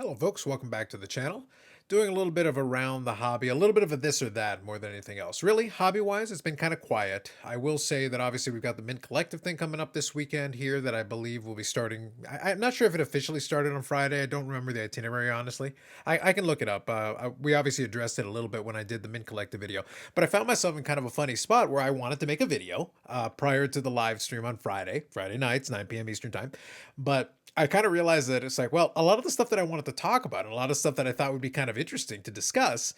Hello folks, welcome back to the channel. Doing a little bit of around the hobby, a little bit of a this or that more than anything else. Really, hobby-wise, it's been kind of quiet. I will say that obviously we've got the Mint Collective thing coming up this weekend here that I believe will be starting. I'm not sure if it officially started on Friday. I don't remember the itinerary, honestly. I can look it up. We obviously addressed it a little bit when I did the Mint Collective video, but I found myself in kind of a funny spot where I wanted to make a video prior to the live stream on Friday nights, 9 p.m. Eastern time. But I kind of realized that it's like, well, a lot of the stuff that I wanted to talk about and a lot of stuff that I thought would be kind of interesting to discuss,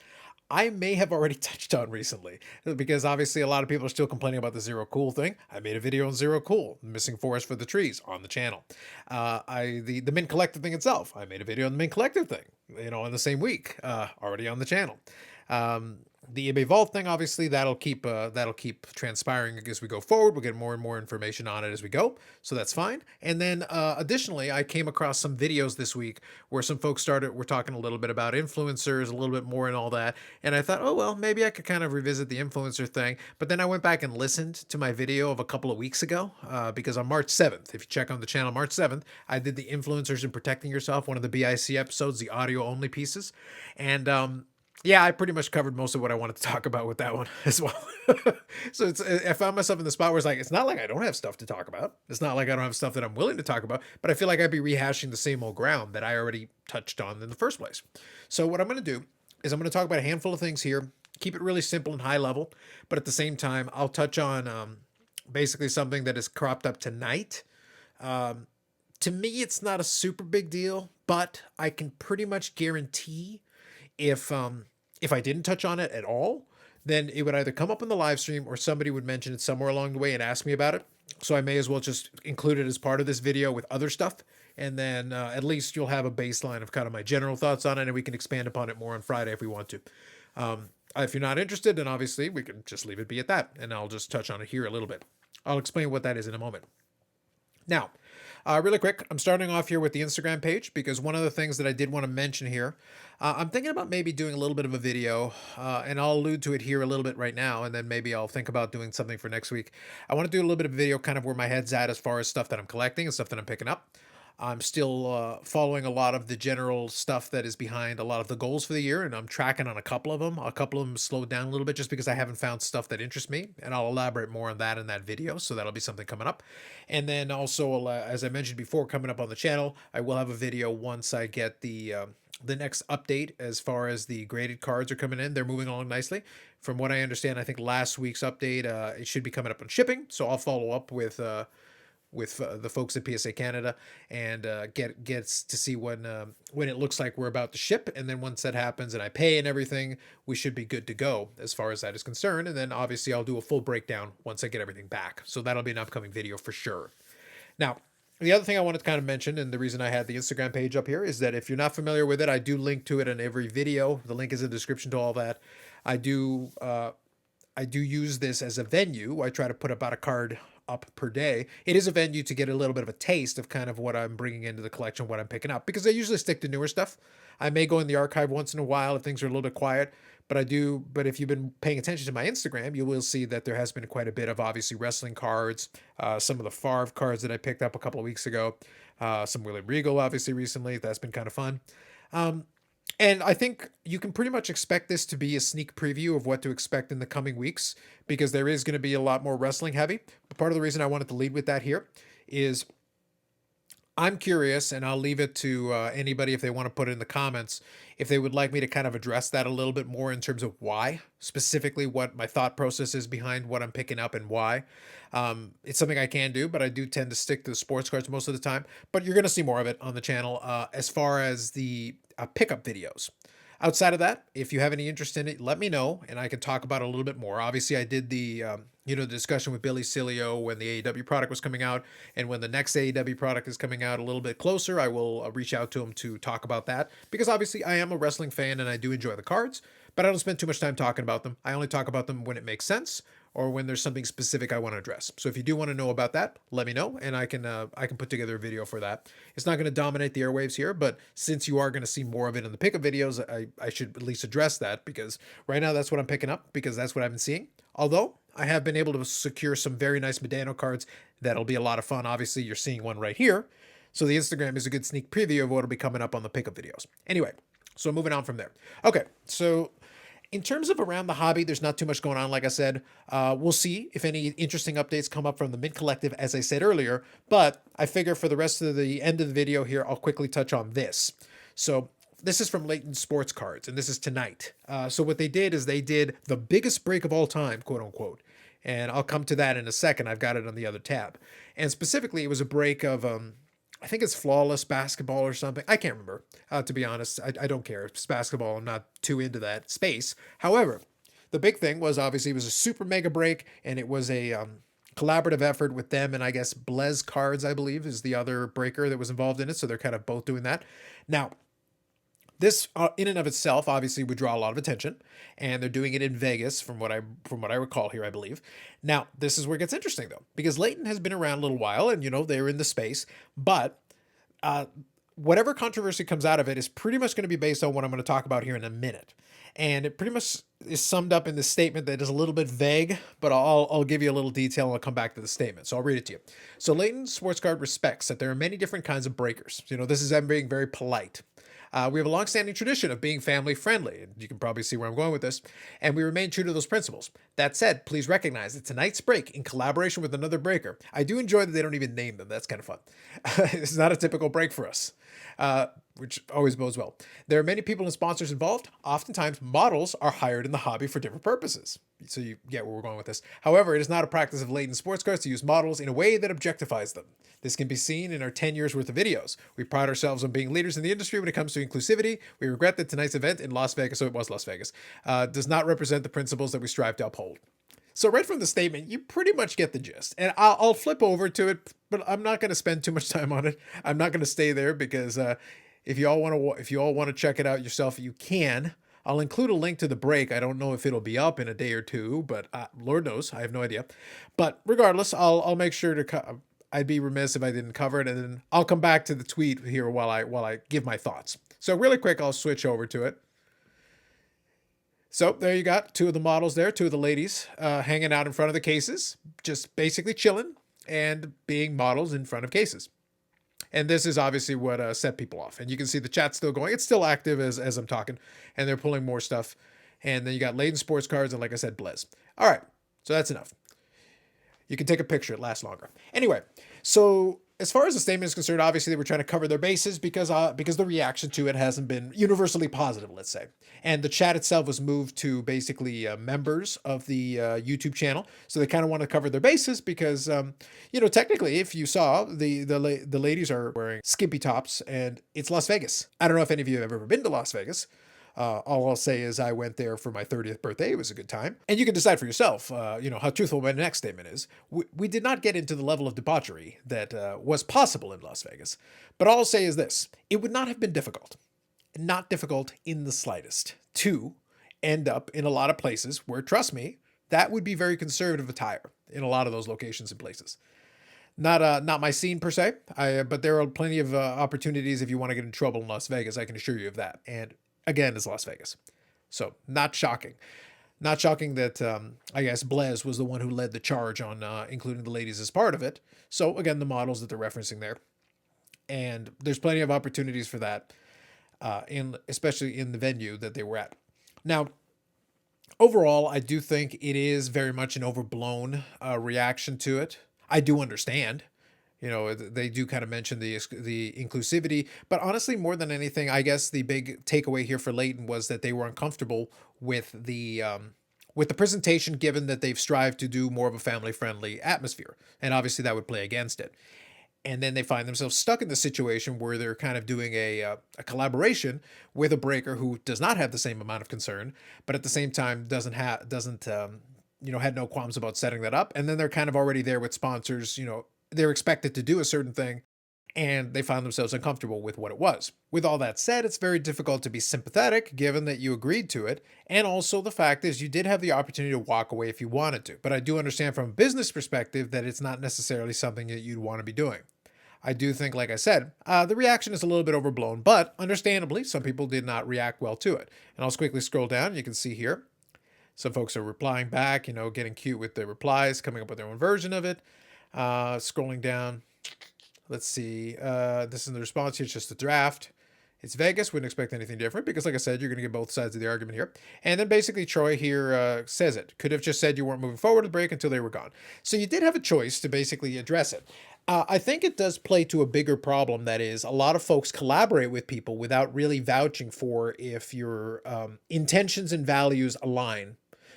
I may have already touched on recently because obviously a lot of people are still complaining about the zero cool thing. I made a video on zero cool, missing forest for the trees on the channel. The Mint Collective thing itself, I made a video on the Mint Collective thing, in the same week, already on the channel. The eBay Vault thing, obviously, that'll keep transpiring as we go forward. We'll get more and more information on it as we go, so that's fine. And then, additionally, I came across some videos this week where some folks were talking a little bit about influencers, a little bit more and all that. And I thought, oh well, maybe I could kind of revisit the influencer thing. But then I went back and listened to my video of a couple of weeks ago, because on March 7th, if you check on the channel, March 7th, I did the influencers and protecting yourself, one of the BIC episodes, the audio only pieces, and yeah, I pretty much covered most of what I wanted to talk about with that one as well. So I found myself in the spot where it's like, it's not like I don't have stuff to talk about. It's not like I don't have stuff that I'm willing to talk about, but I feel like I'd be rehashing the same old ground that I already touched on in the first place. So what I'm going to do is I'm going to talk about a handful of things here, keep it really simple and high level, but at the same time, I'll touch on basically something that is cropped up tonight. To me, it's not a super big deal, but I can pretty much guarantee if I didn't touch on it at all, then it would either come up in the live stream or somebody would mention it somewhere along the way and ask me about it. So I may as well just include it as part of this video with other stuff. And then at least you'll have a baseline of kind of my general thoughts on it, and we can expand upon it more on Friday if we want to. If you're not interested, then obviously we can just leave it be at that, and I'll just touch on it here a little bit. I'll explain what that is in a moment. Now, really quick, I'm starting off here with the Instagram page because one of the things that I did want to mention here, I'm thinking about maybe doing a little bit of a video, and I'll allude to it here a little bit right now, and then maybe I'll think about doing something for next week. I want to do a little bit of a video kind of where my head's at as far as stuff that I'm collecting and stuff that I'm picking up. I'm still following a lot of the general stuff that is behind a lot of the goals for the year, and I'm tracking on a couple of them. A couple of them slowed down a little bit just because I haven't found stuff that interests me, and I'll elaborate more on that in that video, so that'll be something coming up. And then also, as I mentioned before, coming up on the channel, I will have a video once I get the next update as far as the graded cards are coming in. They're moving along nicely. From what I understand, I think last week's update, it should be coming up on shipping, so I'll follow up with the folks at PSA Canada and gets to see when it looks like we're about to ship, and then once that happens and I pay and everything, we should be good to go as far as that is concerned. And then obviously I'll do a full breakdown once I get everything back, so that'll be an upcoming video for sure. Now, the other thing I wanted to kind of mention, and the reason I had the Instagram page up here, is that if you're not familiar with it, I do link to it in every video. The link is in the description to all that. I do use this as a venue. I try to put about a card up per day. It is a venue to get a little bit of a taste of kind of what I'm bringing into the collection, what I'm picking up, because I usually stick to newer stuff. I may go in the archive once in a while if things are a little bit quiet, but if you've been paying attention to my Instagram, you will see that there has been quite a bit of obviously wrestling cards, some of the Favre cards that I picked up a couple of weeks ago, some William Regal obviously recently. That's been kind of fun. And I think you can pretty much expect this to be a sneak preview of what to expect in the coming weeks, because there is going to be a lot more wrestling heavy. But part of the reason I wanted to lead with that here is I'm curious, and I'll leave it to anybody if they want to put it in the comments, if they would like me to kind of address that a little bit more in terms of why, specifically what my thought process is behind what I'm picking up and why. It's something I can do, but I do tend to stick to the sports cards most of the time. But you're going to see more of it on the channel as far as the pickup videos. Outside of that, if you have any interest in it, let me know, and I can talk about it a little bit more. Obviously, I did the the discussion with Billy Cilio when the AEW product was coming out, and when the next AEW product is coming out a little bit closer, I will reach out to him to talk about that, because obviously I am a wrestling fan and I do enjoy the cards, but I don't spend too much time talking about them. I only talk about them when it makes sense or when there's something specific I want to address. So if you do want to know about that, let me know, and I can put together a video for that. It's not going to dominate the airwaves here, but since you are going to see more of it in the pickup videos, I should at least address that, because right now that's what I'm picking up, because that's what I've been seeing. Although I have been able to secure some very nice Medano cards that'll be a lot of fun. Obviously, you're seeing one right here. So the Instagram is a good sneak preview of what will be coming up on the pickup videos. Anyway, so moving on from there. Okay, so in terms of around the hobby, there's not too much going on. Like I said, we'll see if any interesting updates come up from the Mint Collective, as I said earlier. But I figure for the rest of the end of the video here, I'll quickly touch on this. So this is from Layton Sports Cards, and this is tonight. So what they did is they did the biggest break of all time, quote unquote. And I'll come to that in a second. I've got it on the other tab. And specifically, it was a break of I think it's flawless basketball or something. I can't remember. To be honest, I don't care. It's basketball. I'm not too into that space. However, the big thing was obviously it was a super mega break, and it was a collaborative effort with them and I guess Blez Cards, I believe, is the other breaker that was involved in it. So they're kind of both doing that. Now, this in and of itself obviously would draw a lot of attention, and they're doing it in Vegas from what I recall here, I believe. Now, this is where it gets interesting though, because Layton has been around a little while, and they're in the space, but whatever controversy comes out of it is pretty much going to be based on what I'm going to talk about here in a minute. And it pretty much is summed up in this statement that is a little bit vague, but I'll give you a little detail and I'll come back to the statement. So I'll read it to you. So Layton Sports Card respects that there are many different kinds of breakers. This is them being very polite. We have a long-standing tradition of being family-friendly, and you can probably see where I'm going with this, and we remain true to those principles. That said, please recognize that tonight's break, in collaboration with another breaker, I do enjoy that they don't even name them. That's kind of fun. It's not a typical break for us, which always bodes well. There are many people and sponsors involved. Oftentimes, models are hired in the hobby for different purposes. So you get where we're going with this. However, it is not a practice of Layton Sports Cards to use models in a way that objectifies them. This can be seen in our 10 years worth of videos. We pride ourselves on being leaders in the industry when it comes to inclusivity. We regret that tonight's event in Las Vegas, so it was Las Vegas, does not represent the principles that we strive to uphold. So right from the statement, you pretty much get the gist. And I'll flip over to it, but I'm not going to spend too much time on it. I'm not going to stay there because if you all want to check it out yourself, you can. I'll include a link to the break. I don't know if it'll be up in a day or two, but Lord knows, I have no idea. But regardless, I'll make sure to. I'd be remiss if I didn't cover it, and then I'll come back to the tweet here while I give my thoughts. So really quick, I'll switch over to it. So there you got two of the models there, two of the ladies hanging out in front of the cases, just basically chilling and being models in front of cases. And this is obviously what set people off. And you can see the chat still going. It's still active as I'm talking, and they're pulling more stuff. And then you got Layton Sports Cards and, like I said, Blez. All right, so that's enough. You can take a picture. It lasts longer. Anyway, so as far as the statement is concerned, obviously they were trying to cover their bases because the reaction to it hasn't been universally positive, let's say. And the chat itself was moved to basically members of the YouTube channel. So they kind of want to cover their bases because, technically, if you saw, the ladies are wearing skimpy tops and it's Las Vegas. I don't know if any of you have ever been to Las Vegas. All I'll say is I went there for my 30th birthday. It was a good time. And you can decide for yourself, how truthful my next statement is. We did not get into the level of debauchery that was possible in Las Vegas. But all I'll say is this. It would not have been difficult, not difficult in the slightest, to end up in a lot of places where, trust me, that would be very conservative attire in a lot of those locations and places. Not my scene per se, but there are plenty of opportunities if you want to get in trouble in Las Vegas. I can assure you of that. And again, it's Las Vegas. So not shocking. Not shocking that, I guess, Blez was the one who led the charge on including the ladies as part of it. So again, the models that they're referencing there. And there's plenty of opportunities for that, especially in the venue that they were at. Now, overall, I do think it is very much an overblown reaction to it. I do understand. They do kind of mention the inclusivity, but honestly, more than anything, I guess the big takeaway here for Layton was that they were uncomfortable with the presentation, given that they've strived to do more of a family-friendly atmosphere, and obviously that would play against it. And then they find themselves stuck in the situation where they're kind of doing a collaboration with a breaker who does not have the same amount of concern, but at the same time had no qualms about setting that up. And then they're kind of already there with sponsors, they're expected to do a certain thing, and they found themselves uncomfortable with what it was. With all that said, it's very difficult to be sympathetic given that you agreed to it, and also the fact is you did have the opportunity to walk away if you wanted to. But I do understand from a business perspective that it's not necessarily something that you'd want to be doing. I do think, like I said, the reaction is a little bit overblown, but understandably, some people did not react well to it. And I'll quickly scroll down. You can see here, some folks are replying back, getting cute with their replies, coming up with their own version of it. Scrolling down, Let's see. This is the response here. It's just a draft. It's Vegas. Wouldn't expect anything different because, like I said, you're going to get both sides of the argument here. And then basically, Troy here says it. Could have just said you weren't moving forward to the break until they were gone. So you did have a choice to basically address it. I think it does play to a bigger problem that is a lot of folks collaborate with people without really vouching for if your intentions and values align.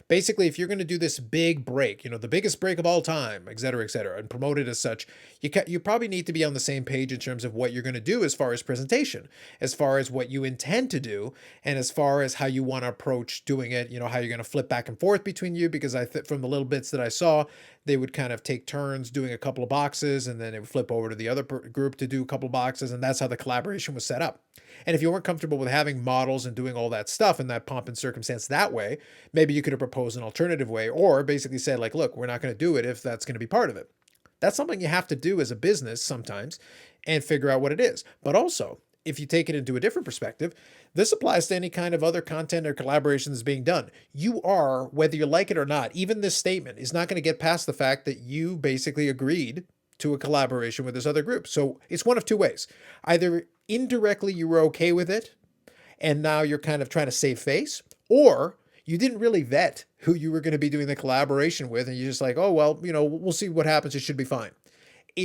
Basically, if you're going to do this big break, the biggest break of all time, et cetera, and promote it as such, you probably need to be on the same page in terms of what you're going to do as far as presentation, as far as what you intend to do, and as far as how you want to approach doing it, how you're going to flip back and forth between you, because from the little bits that I saw, they would kind of take turns doing a couple of boxes, and then it would flip over to the other group to do a couple of boxes, and that's how the collaboration was set up. And if you weren't comfortable with having models and doing all that stuff in that pomp and circumstance that way, maybe you could have proposed an alternative way, or basically said, like, look, we're not going to do it if that's going to be part of it. That's something you have to do as a business sometimes and figure out what it is. But also, if you take it into a different perspective, this applies to any kind of other content or collaboration that's being done. You are, whether you like it or not, even this statement is not going to get past the fact that you basically agreed to a collaboration with this other group. So it's one of two ways. Either indirectly you were okay with it, and now you're kind of trying to save face, or you didn't really vet who you were going to be doing the collaboration with, and you're just like, oh, well, we'll see what happens. It should be fine.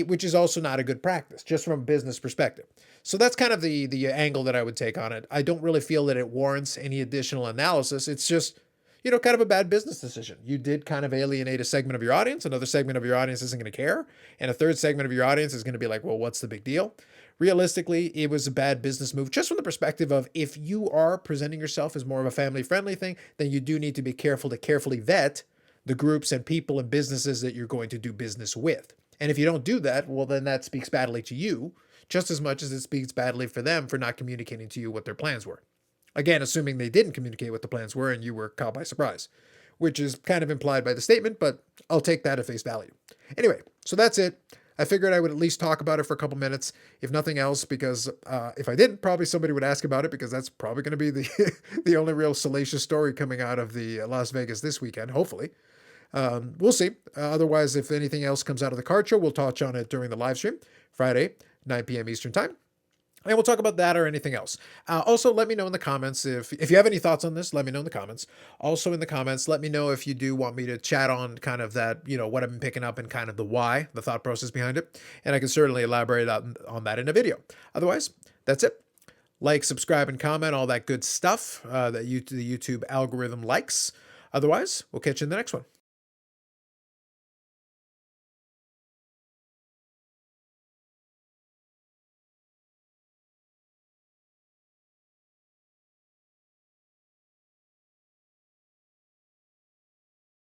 Which is also not a good practice, just from a business perspective. So that's kind of the angle that I would take on it. I don't really feel that it warrants any additional analysis. It's just, kind of a bad business decision. You did kind of alienate a segment of your audience. Another segment of your audience isn't going to care. And a third segment of your audience is going to be like, well, what's the big deal? Realistically, it was a bad business move, just from the perspective of if you are presenting yourself as more of a family-friendly thing, then you do need to be careful to carefully vet the groups and people and businesses that you're going to do business with. And if you don't do that, well, then that speaks badly to you, just as much as it speaks badly for them for not communicating to you what their plans were. Again, assuming they didn't communicate what the plans were and you were caught by surprise, which is kind of implied by the statement, but I'll take that at face value. Anyway, so that's it. I figured I would at least talk about it for a couple minutes, if nothing else, because if I didn't, probably somebody would ask about it, because that's probably going to be the only real salacious story coming out of the Las Vegas this weekend, hopefully. We'll see. Otherwise, if anything else comes out of the card show, we'll touch on it during the live stream, Friday, 9 p.m. Eastern Time. And we'll talk about that or anything else. Also, let me know in the comments if you have any thoughts on this. Let me know in the comments. Also in the comments, let me know if you do want me to chat on kind of that, what I've been picking up and kind of the why, the thought process behind it. And I can certainly elaborate on that in a video. Otherwise, that's it. Like, subscribe, and comment, all that good stuff that the YouTube algorithm likes. Otherwise, we'll catch you in the next one.